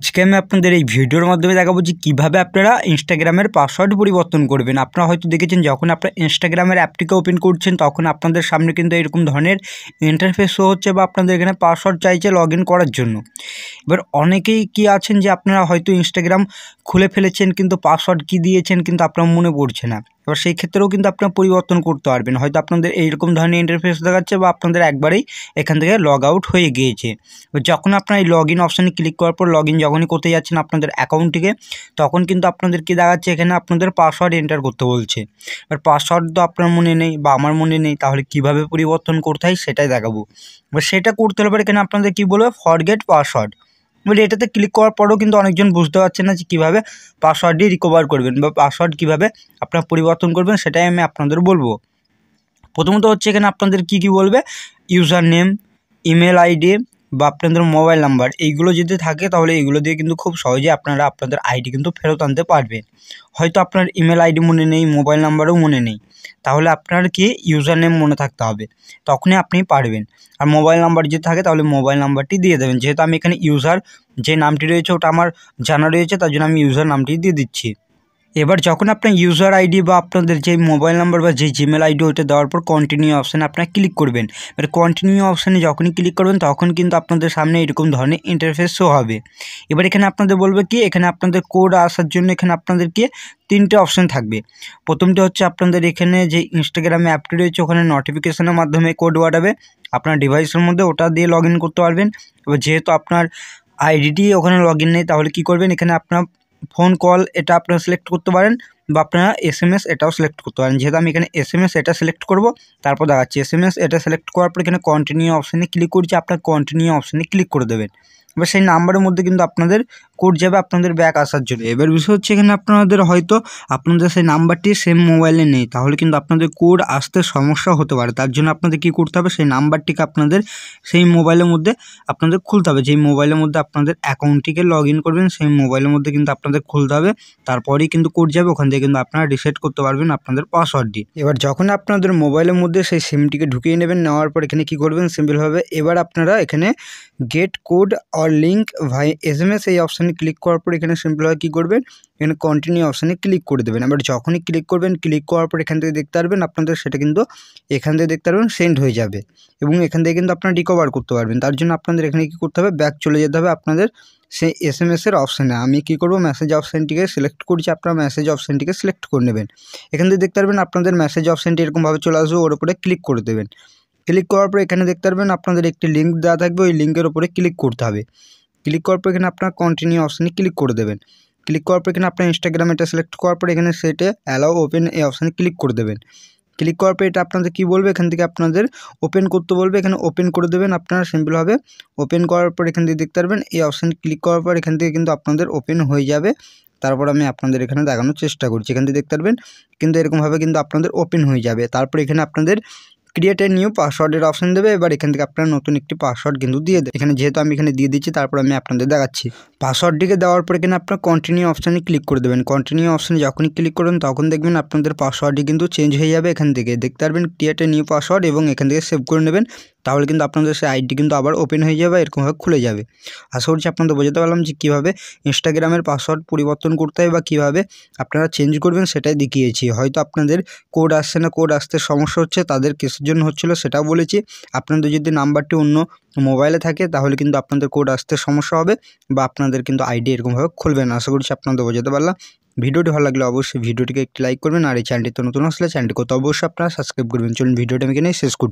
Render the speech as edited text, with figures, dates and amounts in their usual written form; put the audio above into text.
আজকে আমি আপনাদের এই ভিডিওর মাধ্যমে দেখাবো যে কীভাবে আপনারা ইনস্টাগ্রামের পাসওয়ার্ড পরিবর্তন করবেন। আপনারা হয়তো দেখেছেন যখন আপনারা ইনস্টাগ্রামের অ্যাপটিকে ওপেন করছেন তখন আপনাদের সামনে কিন্তু এরকম ধরনের ইন্টারফেস শো হচ্ছে বা আপনাদের এখানে পাসওয়ার্ড চাইছে লগ ইন করার জন্য। এবার অনেকেই কি আছেন যে আপনারা হয়তো ইনস্টাগ্রাম খুলে ফেলেছেন কিন্তু পাসওয়ার্ড কী দিয়েছেন কিন্তু আপনার মনে পড়ছে না। এবার সেই ক্ষেত্রেও কিন্তু আপনারা পরিবর্তন করতে পারবেন। হয়তো আপনাদের এইরকম ধরনের ইন্টারফেস দেখাচ্ছে বা আপনাদের একবারেই এখান থেকে লগ আউট হয়ে গিয়েছে। এবার যখন আপনারা এই লগ ইন অপশানে ক্লিক করার পর লগ ইন যখনই করতে যাচ্ছেন আপনাদের অ্যাকাউন্টটিকে, তখন কিন্তু আপনাদের কি দেখাচ্ছে এখানে আপনাদের পাসওয়ার্ড এন্টার করতে বলছে। এবার পাসওয়ার্ড তো আপনার মনে নেই বা আমার মনে নেই, তাহলে কীভাবে পরিবর্তন করতে হয় সেটাই দেখাবো। এবার সেটা করতে হলে এখানে আপনাদের কী বলবে, ফরগেট পাসওয়ার্ড। এবার এটাতে ক্লিক করার পরেও কিন্তু অনেকজন বুঝতে পারছেন না যে কীভাবে পাসওয়ার্ডটি রিকভার করবেন বা পাসওয়ার্ড কীভাবে আপনারা পরিবর্তন করবেন, সেটাই আমি আপনাদের বলবো। প্রথমত হচ্ছে এখানে আপনাদের কী বলবে, ইউজার নেম, ইমেল আইডি বা আপনাদের মোবাইল নাম্বার, এইগুলো যদি থাকে তাহলে এইগুলো দিয়ে কিন্তু খুব সহজে আপনারা আপনাদের আইডি কিন্তু ফেরত আনতে পারবেন। হয়তো আপনার ইমেল আইডি মনে নেই, মোবাইল নাম্বারও মনে নেই, তাহলে আপনার কি ইউজার নেম মনে থাকতে হবে, তখনই আপনি পারবেন। আর মোবাইল নাম্বার যদি থাকে তাহলে মোবাইল নাম্বারটি দিয়ে দেবেন। যেহেতু আমি এখানে ইউজার যে নামটি রয়েছে ওটা আমার জানা রয়েছে, তার জন্য আমি ইউজার নামটি দিয়ে দিচ্ছি। এবার যখন আপনার ইউজার আইডি বা আপনাদের যে মোবাইল নাম্বার বা যে জিমেল আইডি ওইটা দেওয়ার পর কন্টিনিউ অপশানে আপনারা ক্লিক করবেন। এবার কন্টিনিউ অপশানে যখনই ক্লিক করবেন তখন কিন্তু আপনাদের সামনে এরকম ধরনের ইন্টারফেস শো হবে। এবার এখানে আপনাদের বলবে কি, এখানে আপনাদের কোড আসার জন্য এখানে আপনাদেরকে তিনটে অপশান থাকবে। প্রথমটি হচ্ছে আপনাদের এখানে যে ইনস্টাগ্রামে অ্যাপটি রয়েছে ওখানে নোটিফিকেশনের মাধ্যমে কোড পাঠাবে আপনার ডিভাইসের মধ্যে, ওটা দিয়ে লগ ইন করতে পারবেন। এবার যেহেতু আপনার আইডিটি ওখানে লগ ইন নেই তাহলে কী করবেন, এখানে আপনার ফোন কল এটা আপনারা সিলেক্ট করতে পারেন বা আপনারা এসএমএস এটাও সিলেক্ট করতে পারেন। যেহেতু আমি এখানে এসএমএস এটা সিলেক্ট করব, তারপর দেখাচ্ছি এসএমএস এটা সিলেক্ট করার পর এখানে কন্টিনিউ অপশানে ক্লিক করছি, আপনার কন্টিনিউ অপশানে ক্লিক করে দেবেন। এবার সেই নাম্বারের মধ্যে কিন্তু আপনাদের কোড যাবে আপনাদের ব্যাক আসার জন্য। এবার বিষয় হচ্ছে এখানে আপনাদের হয়তো আপনাদের সেই নাম্বারটি সেম মোবাইলে নেই, তাহলে কিন্তু আপনাদের কোড আসতে সমস্যা হতে পারে। তার জন্য আপনাদের কী করতে হবে, সেই নাম্বারটিকে আপনাদের সেই মোবাইলের মধ্যে আপনাদের খুলতে হবে। যেই মোবাইলের মধ্যে আপনাদের অ্যাকাউন্টটিকে লগ ইন করবেন সেই মোবাইলের মধ্যে কিন্তু আপনাদের খুলতে হবে, তারপরেই কিন্তু কোড যাবে, ওখান থেকে কিন্তু আপনারা রিসেট করতে পারবেন আপনাদের পাসওয়ার্ডটি। এবার যখন আপনাদের মোবাইলের মধ্যে সেই সিমটিকে ঢুকিয়ে নেবেন, নেওয়ার পর এখানে কী করবেন, সিম্পলভাবে এবার আপনারা এখানে গেট কোড অর লিঙ্ক ভাই এসএমএস এই অপশানে ক্লিক করার পর এখানে সিম্পলভাবে কী করবেন, এখানে কন্টিনিউ অপশানে ক্লিক করে দেবেন। এবার যখনই ক্লিক করবেন, ক্লিক করার পর এখান থেকে দেখতে পারবেন আপনাদের সেটা কিন্তু এখান থেকে দেখতে পারবেন সেন্ড হয়ে যাবে এবং এখান থেকে কিন্তু আপনারা রিকভার করতে পারবেন। তার জন্য আপনাদের এখানে কী করতে হবে, ব্যাক চলে যেতে হবে আপনাদের সেই এসএমএসের অপশানে। আমি কী করব, মেসেজ অপশানটিকে সিলেক্ট করছি, আপনারা মেসেজ অপশানটিকে সিলেক্ট করে নেবেন। এখান থেকে দেখতে পারবেন আপনাদের মেসেজ অপশানটি এরকমভাবে চলে আসবে, ওর উপরে ক্লিক করে দেবেন। ক্লিক করার পর এখানে দেখতে পারবেন আপনাদের একটি লিঙ্ক দেওয়া থাকবে, ওই লিঙ্কের উপরে ক্লিক করতে হবে। ক্লিক করার পর এখানে আপনার কন্টিনিউ অপশানে ক্লিক করে দেবেন। ক্লিক করার পর এখানে আপনার ইনস্টাগ্রাম এটা সিলেক্ট করার পর এখানে সেটে অ্যালাউ ওপেন এই অপশানে ক্লিক করে দেবেন। ক্লিক করার পর এটা আপনাদের কী বলবে, এখান থেকে আপনাদের ওপেন করতে বলবে, এখানে ওপেন করে দেবেন। আপনারা সিম্পলভাবে ওপেন করার পর এখান থেকে দেখতে পারবেন এই অপশানে ক্লিক করার পর এখান থেকে কিন্তু আপনাদের ওপেন হয়ে যাবে। তারপর আমি আপনাদের এখানে দেখানোর চেষ্টা করছি, এখান থেকে দেখতে পারবেন কিন্তু এরকমভাবে কিন্তু আপনাদের ওপেন হয়ে যাবে। তারপর এখানে আপনাদের ক্রিয়েট এ নিউ পাসওয়ার্ডের অপশান দেবে। এবার এখান থেকে আপনারা নতুন একটি পাসওয়ার্ড কিন্তু দিয়ে দেবে। এখানে যেহেতু আমি এখানে দিয়ে দিচ্ছি তারপর আমি আপনাদের দেখাচ্ছি। পাসওয়ার্ডটিকে দেওয়ার পর এখানে আপনার কন্টিনিউ অপশানে ক্লিক করে দেবেন। কন্টিনিউ অপশানে যখনই ক্লিক করবেন তখন দেখবেন আপনাদের পাসওয়ার্ডটি কিন্তু চেঞ্জ হয়ে যাবে। এখান থেকে দেখতে পারবেন ক্রিয়েট এ নিউ পাসওয়ার্ড এবং এখান থেকে সেভ করে নেবেন, তাহলে কিন্তু আপনাদের সেই আইডি কিন্তু আবার ওপেন হয়ে যাবে, এরকমভাবে খুলে যাবে। আশা করছি আপনাদের বোঝাতে পারলাম যে কীভাবে ইনস্টাগ্রামের পাসওয়ার্ড পরিবর্তন করতে হয় বা কীভাবে আপনারা চেঞ্জ করবেন সেটাই দেখিয়েছি। হয়তো আপনাদের কোড আসছে না, কোড আসতে সমস্যা হচ্ছে, তাদের কিসের জন্য হচ্ছিলো সেটাও বলেছি। আপনাদের যদি নাম্বারটি অন্য মোবাইলে থাকে তাহলে কিন্তু আপনাদের কোড আসতে সমস্যা হবে বা আপনাদের কিন্তু আইডি এরকমভাবে খুলবে না। আশা করছি আপনাদের বোঝাতে পারলাম। ভিডিওটি ভালো লাগলে অবশ্যই ভিডিওটিকে একটি লাইক করবেন, আর এই চ্যানেলটিতে নতুন আসলে চ্যানেলটিকে তো অবশ্যই আপনারা সাবস্ক্রাইব করবেন। চলুন ভিডিওটা আমি এখানেই শেষ করছি।